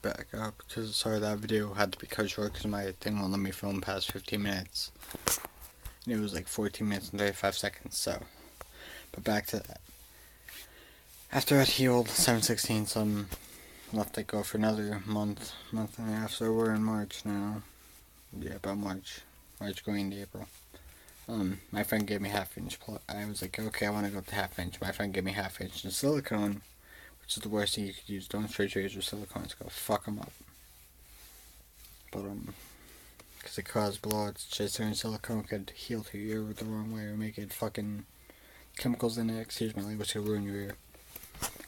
back up because sorry that video had to be cut short because my thing won't let me film past 15 minutes. And it was like 14 minutes and 35 seconds. So, but back to that. After I'd healed 7/16, some left it go for another month and a half. So we're in March now. Yeah, about March going into April. My friend gave me half-inch. I was like, okay, I want to go to half-inch. My friend gave me half-inch and silicone, which is the worst thing you could use. Don't trade yours with silicone. It's gonna fuck them up. But because it caused blowout, just certain silicone could heal to your ear the wrong way or make it fucking chemicals in it. Excuse my language, could ruin your ear,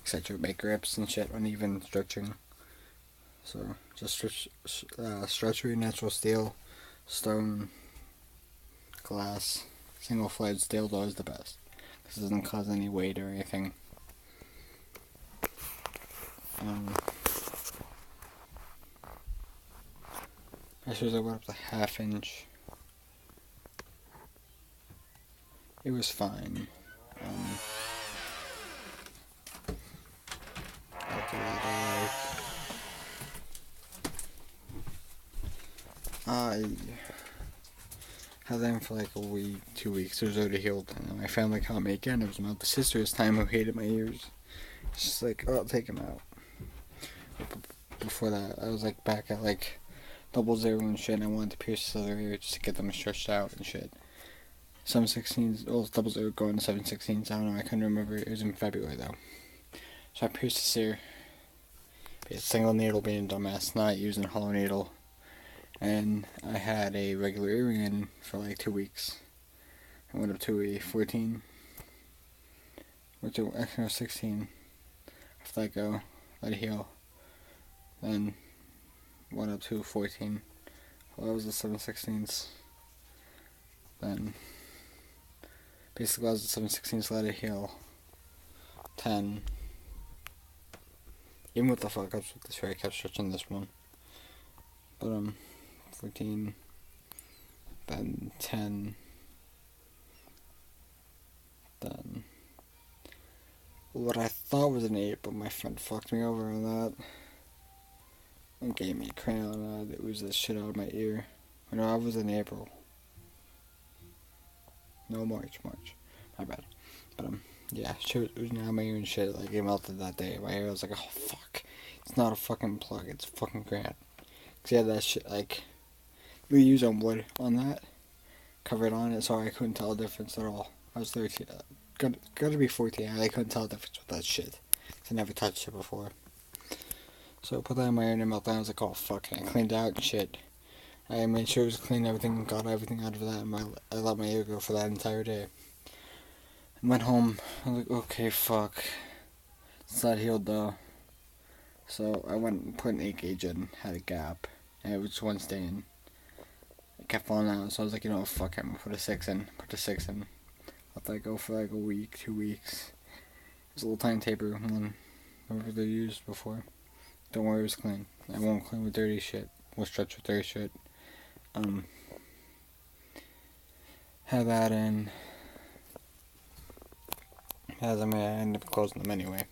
etc. Make grips and shit, uneven stretching. So just stretch your natural steel, stone, glass, single flared steel though is the best because it doesn't cause any weight or anything. I suppose I went up to half-inch. It was fine. After that, I had them for like a week, 2 weeks. It was already healed. And my family caught me again. It was my older sister this time who hated my ears. She's like, oh, I'll take them out. Before that, I was like back at like 00 and shit, and I wanted to pierce the other ear just to get them stretched out and shit. 7/16s, well, 00 going to 7/16s, I don't know, I couldn't remember, it was in February though. So I pierced this ear. A single needle being a dumbass, not using a hollow needle. And I had a regular earring in for like 2 weeks. I went up to a 14, or to actually 16. After that go, let it heal. Then went up to 14. Well, that was the 7/16s. Then basically I was the 7/16s, let it heal. 10. Even with the fuck ups with this, I kept stretching this one. But 14. Then 10. Then what I thought was an 8, but my friend fucked me over on that. And gave me a crayon that oozed the shit out of my ear. No, I was in April. No, March. My bad. But yeah, shit was oozing out of my ear and shit. Like, it melted that day. My ear was like, oh fuck. It's not a fucking plug, it's a fucking crayon. Cause yeah, that shit, like, we use on wood on that. Covered on it, so I couldn't tell the difference at all. I was 13. Gotta be 14. I couldn't tell the difference with that shit. I never touched it before. So I put that in my ear and it melted down. I was like, oh fuck, and I cleaned out and shit. I made sure it was clean, everything, got everything out of that, and I let my ear go for that entire day. I went home, I was like, okay, fuck. It's not healed though. So I went and put an 8 gauge in, had a gap, and it was just one stain. It kept falling out, so I was like, you know what, fuck it, I'm gonna put a 6 in. Let that go for like a week, 2 weeks. It was a little tiny taper, one never really used before. Don't worry, it was clean. I won't clean with dirty shit. We'll stretch with dirty shit. Had that in. As I mean, I ended up closing them anyway.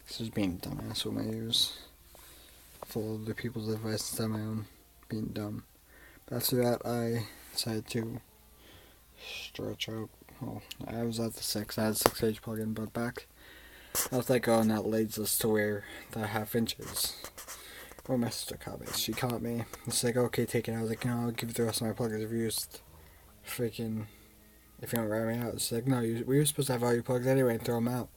This is being a dumbass with my ears. Full of other people's advice instead of my own. Being dumb. But after that, I decided to stretch out. Well, I was at the 6. I had a 6 gauge plug in, but back. I was like, oh, and that leads us to where the half-inches. Or my sister caught me. She caught me. She's like, okay, take it. I was like, no, I'll give you the rest of my plugs if you just freaking, if you don't rat me out. She's like, no, we were supposed to have all your plugs anyway and throw them out.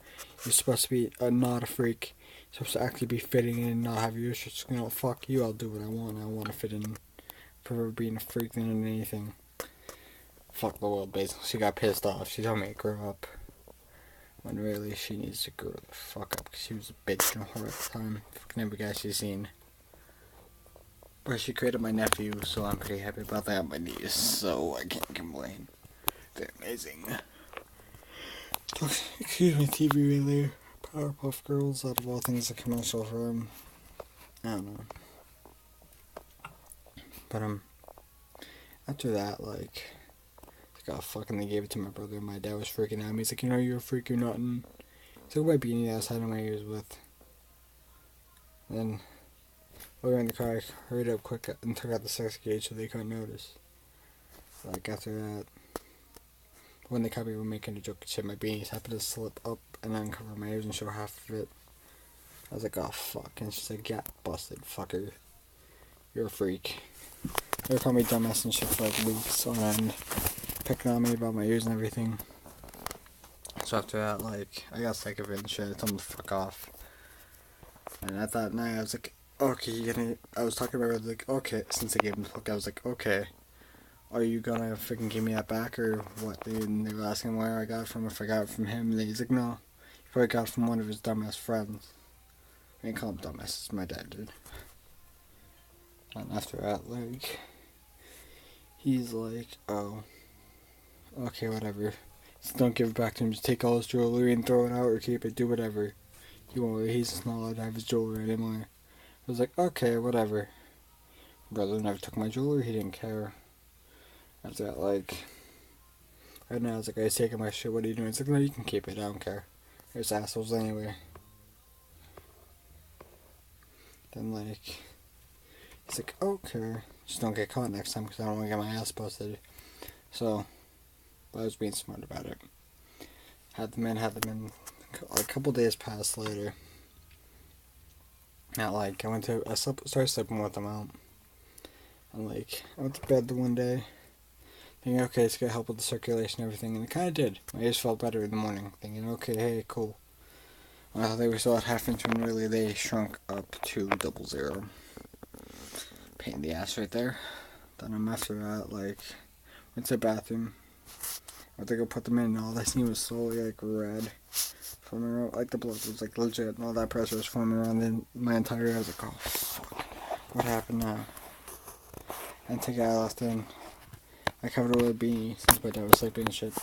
You're supposed to be not a freak. You're supposed to actually be fitting in and not have your shit. You know, fuck you, I'll do what I want. I want to fit in. Prefer being a freak than anything. Fuck the world, basically. She got pissed off. She told me to grow up. When really she needs to grow the fuck up because she was a bitch and a whore at the time. Fucking every guy she's seen. But she created my nephew, so I'm pretty happy about that. My niece, so I can't complain. They're amazing. Excuse me, TV really. Powerpuff Girls, out of all things, a commercial for them. I don't know. But after that, like, oh fucking, they gave it to my brother, and my dad was freaking out. He's like, you know, you're a freak, you're nothing. So my beanie ass had in my ears with. Then We were in the car, I hurried up quick and took out the 6 gauge so they couldn't notice. Like, after that, when they caught me making a joke and shit, my beanies happened to slip up and uncover my ears and show half of it. I was like, oh fuck. And she's like, yeah, busted, fucker. You're a freak. They were calling me dumbass and shit for like weeks on end, picking on me about my ears and everything. So after that, like, I got sick of it and shit. I told them to fuck off. And at that night, I was like, okay, I was talking about it, like, okay, since I gave him the fuck, I was like, okay, are you gonna freaking give me that back or what? And they were asking where I got it from, if I got it from him, and he's like, no, he probably got it from one of his dumbass friends. I didn't call him dumbass, my dad did. And after that, like, he's like, oh, okay, whatever. Just don't give it back to him, just take all his jewelry and throw it out or keep it, do whatever. He's not allowed to have his jewelry anymore. I was like, okay, whatever. Brother never took my jewelry, he didn't care. After that, like, right now, I was like, he's taking my shit, what are you doing? He's like, no, you can keep it, I don't care. There's assholes anyway. Then, like, he's like, okay, just don't get caught next time because I don't want to get my ass busted. So, I was being smart about it. Had them in. A couple days passed later. Not like, I started sleeping with them out. And like, I went to bed the one day, thinking, okay, it's gonna help with the circulation and everything, and it kinda did. My ears felt better in the morning, thinking, okay, hey, cool. And I thought they were still at half inch when really they shrunk up to 00. Pain in the ass right there. Then after that, like, went to the bathroom. Went to go put them in, and all I seen was slowly, like, red. Forming around, like, the blood was, like, legit, and all that pressure was forming around my entire, I was like, oh, fuck. What happened now? And took it out, left in. I covered it with a beanie since my dad was sleeping and shit.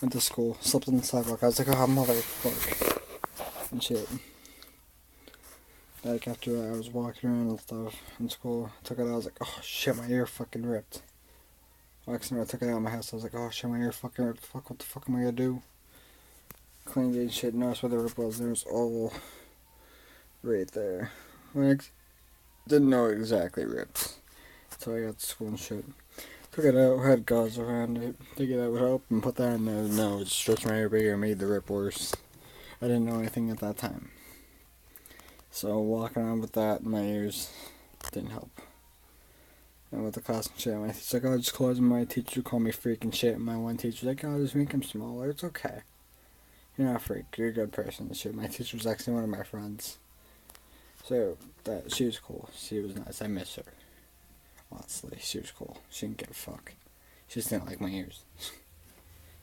Went to school, slept on the sidewalk. I was like, oh, motherfucker. And shit. Like, after that, I was walking around and stuff in school. Took it out, I was like, oh, shit, my ear fucking ripped. I took it out of my house, I was like, oh, shit, my ear fucking ripped. Fuck, what the fuck am I gonna do? Cleaned it and shit, noticed where the rip was. There was all right there. Like, didn't know exactly ripped. So I got to school and shit. Took it out, had gauze around it. Took it out with help and put that in there. No, it stretched my ear bigger and made the rip worse. I didn't know anything at that time. So walking around with that in my ears didn't help. And with the class and shit, my teacher's like, oh, just close them. My teacher would call me freak and shit. And my one teacher's like, oh, just make him smaller. It's okay. You're not a freak. You're a good person and shit. My teacher was actually one of my friends. So, she was cool. She was nice. I miss her. Honestly, she was cool. She didn't give a fuck. She just didn't like my ears.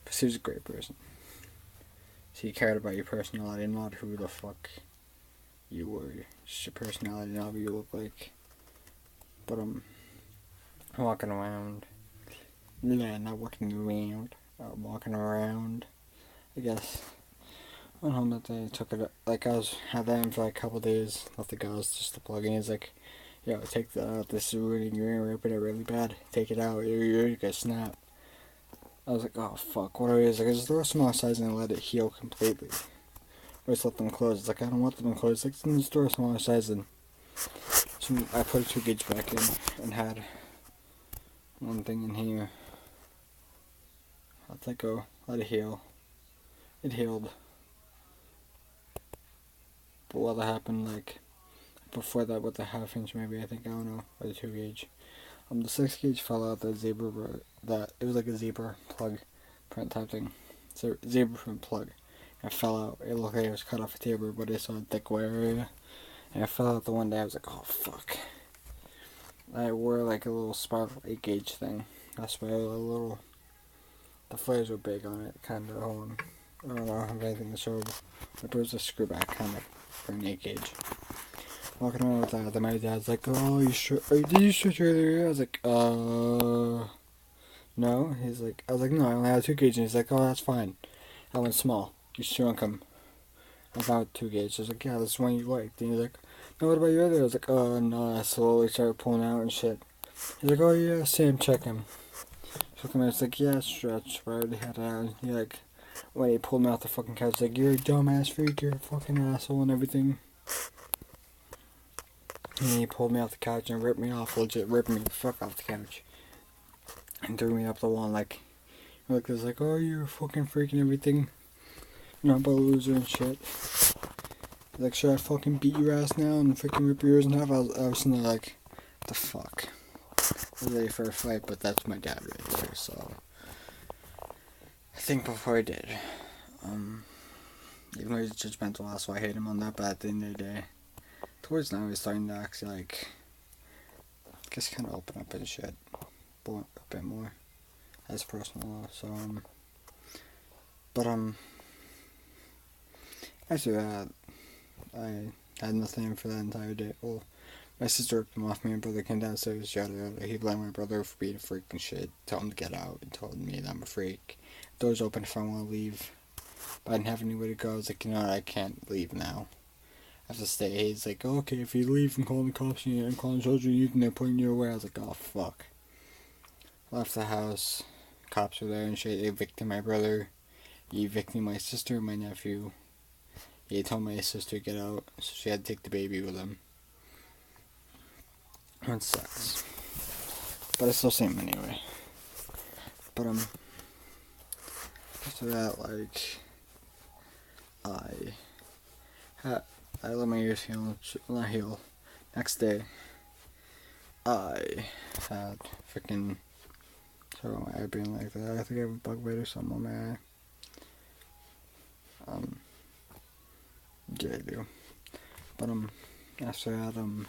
But she was a great person. She cared about your personality, not who the fuck you were. Just your personality, not what you look like. But I'm walking around. Yeah, not walking around. Walking around. I guess. Went home that day, took it, like, had that in for like a couple days, left the gauze just to plug in. He's like, yo, take that out, this is ruining your ear, ripping it really bad, take it out, your ear gonna snap. I was like, oh fuck, what are you? He's like, just throw a small size and let it heal completely. Or just let them close. It's like, I don't want them closed. Like, just throw a smaller size in. So I put a 2 gauge back in and had one thing in here. Let that go, let it heal. It healed. But what happened, like, before that with the half inch maybe, I think, I don't know, or the 2 gauge. The 6 gauge fell out, it was like a zebra plug print type thing. It's a zebra print plug. And it fell out. It looked like it was cut off a taper, but it's on a thick wire area. And it fell out the one day, I was like, oh fuck. I wore like a little sparkle 8 gauge thing. That's why the flares were big on it, kinda. I don't know if anything to show, but there was a screw back kind of for an 8 gauge. Walking around with that, then my dad's like, oh, you sure? Did you stretch your other ear? I was like, no. I was like, no, I only have 2 gauge. And he's like, oh, that's fine. I went small. You shrunk him. About 2 gauge. I was like, yeah, that's one you liked. And he's like, no, what about your other? I was like, oh, no. I slowly started pulling out and shit. He's like, oh, yeah, Sam, check him. So I was like, yeah, stretch. But I already had it out. And he like, when he pulled me off the fucking couch, he's like, you're a dumbass freak. You're a fucking asshole and everything. And he pulled me off the couch and ripped me off, legit ripped me the fuck off the couch. And threw me up the wall like this, like, oh, you're fucking freaking everything. You're not about a loser and shit. Like, should I fucking beat your ass now and freaking rip your ears in half? I was sitting there like, what the fuck? I was ready for a fight, but that's my dad right there, so. I think before I did. Even though he's judgmental, that's why I hate him on that, but at the end of the day, towards now he's starting to actually, like, I guess kind of open up and shit. A bit more. As personal, so, but, after that, I had nothing for that entire day. Well, my sister ripped him off, me and brother came downstairs, yada yada. He blamed my brother for being a freak and shit, told him to get out, and told me that I'm a freak. Door's open if I want to leave, but I didn't have anywhere to go. I was like, you know what, I can't leave now. I have to stay. He's like, oh, okay, if you leave, I'm calling the cops and I'm calling children, you can, they're pointing you away. I was like, oh, fuck. Left the house, cops were there and shit, they evicted my brother, he evicted my sister and my nephew. He told my sister to get out, so she had to take the baby with him. It sucks. But I still see him anyway. But, after that, like, I let my ears heal, not heal. Next day, I had freaking, sorry about my eye being like that, I think I have a bug bite or something on my eye. Yeah, I do. But, after that, I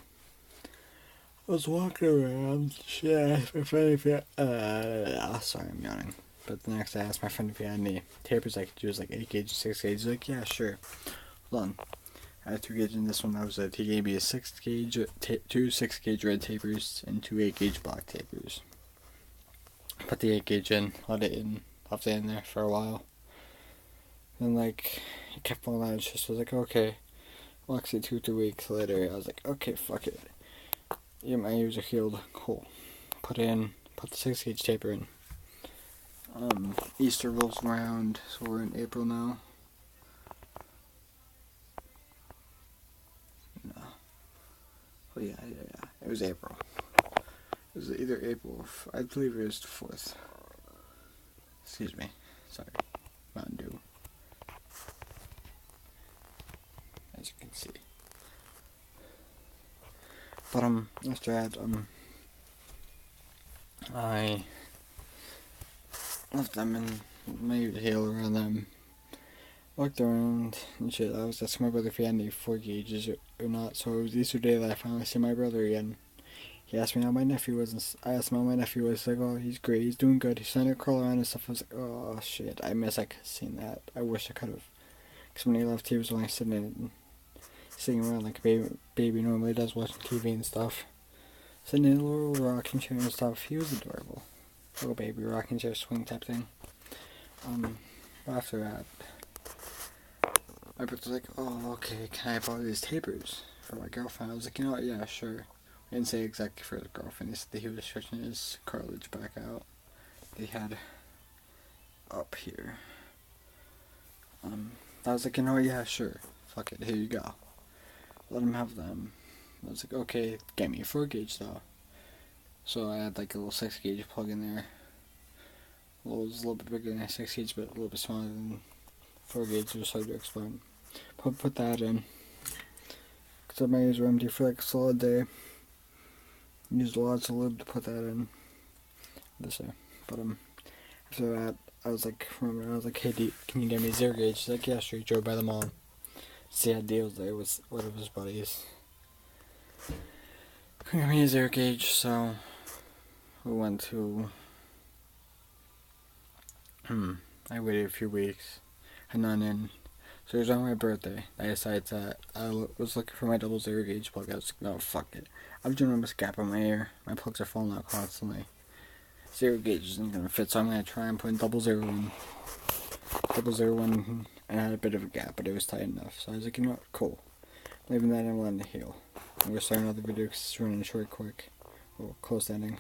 was walking around, shit, I asked my friend if he had, sorry, I'm yawning. But the next day I asked my friend if he had any tapers I could use, like 8 gauge, 6 gauge. He's like, yeah, sure. Hold on. I had 2 gauge in this one, that was it. He gave me a 6 gauge, 2 6 gauge red tapers, and 2 8 gauge black tapers. Put the 8 gauge in, left it in there for a while. Then, like, he kept falling out and shit, so I was like, okay. Well, actually, 2 weeks later, I was like, okay, fuck it. Yeah, my ears are healed. Cool. Put the 6 gauge taper in. Easter rolls around, so we're in April now. No. Oh, yeah. It was April. It was either April, I believe it was the 4th. Excuse me. Sorry. Mountain Dew. As you can see. But, after that, I left them and made a hail around them. Walked around and shit. I was asking my brother if he had any 4 gauges or not. So it was Easter Day that I finally see my brother again. He asked me how my nephew was, and I asked him how my nephew was. He's like, oh, he's great, he's doing good. He's starting to crawl around and stuff. I was like, oh shit, I could have seen that. I wish I could have. Because when he left, he was only sitting around like a baby normally does, watching TV and stuff. Sitting in a little rocking chair and stuff. He was adorable. Little baby rocking chair swing type thing. After that, my brother's like, oh, okay, can I borrow these tapers for my girlfriend? I was like, you know what, yeah, sure. I didn't say exactly for the girlfriend. He said that he was stretching his cartilage back out. They had up here. I was like, you know what, yeah, sure. Fuck it, here you go. Let him have them. I was like, okay, get me a 4 gauge though. So I had like a little 6 gauge plug in there. It was a little bit bigger than a 6 gauge, but a little bit smaller than 4 gauge. It was hard to explain. Put that in. Because my ears were empty for like a solid day. Used lots of lube to put that in. This way. But after that, I was like, hey, can you get me 0 gauge? He's like, yeah, sure. He drove by the mall. See, had deals there with one of his buddies. He got me a 0 gauge, so we went to. I waited a few weeks, had none in. So it was on my birthday. I decided that I was looking for my double 0 gauge plug. I was like, no, fuck it. I've done almost a gap in my ear. My plugs are falling out constantly. 0 gauge isn't gonna fit, so I'm gonna try and put double 0 in. Double 0 in, and I had a bit of a gap, but it was tight enough. So I was like, you know what, cool. Leaving that and letting it heal. I'm gonna start another video because it's running short quick. Well, close ending.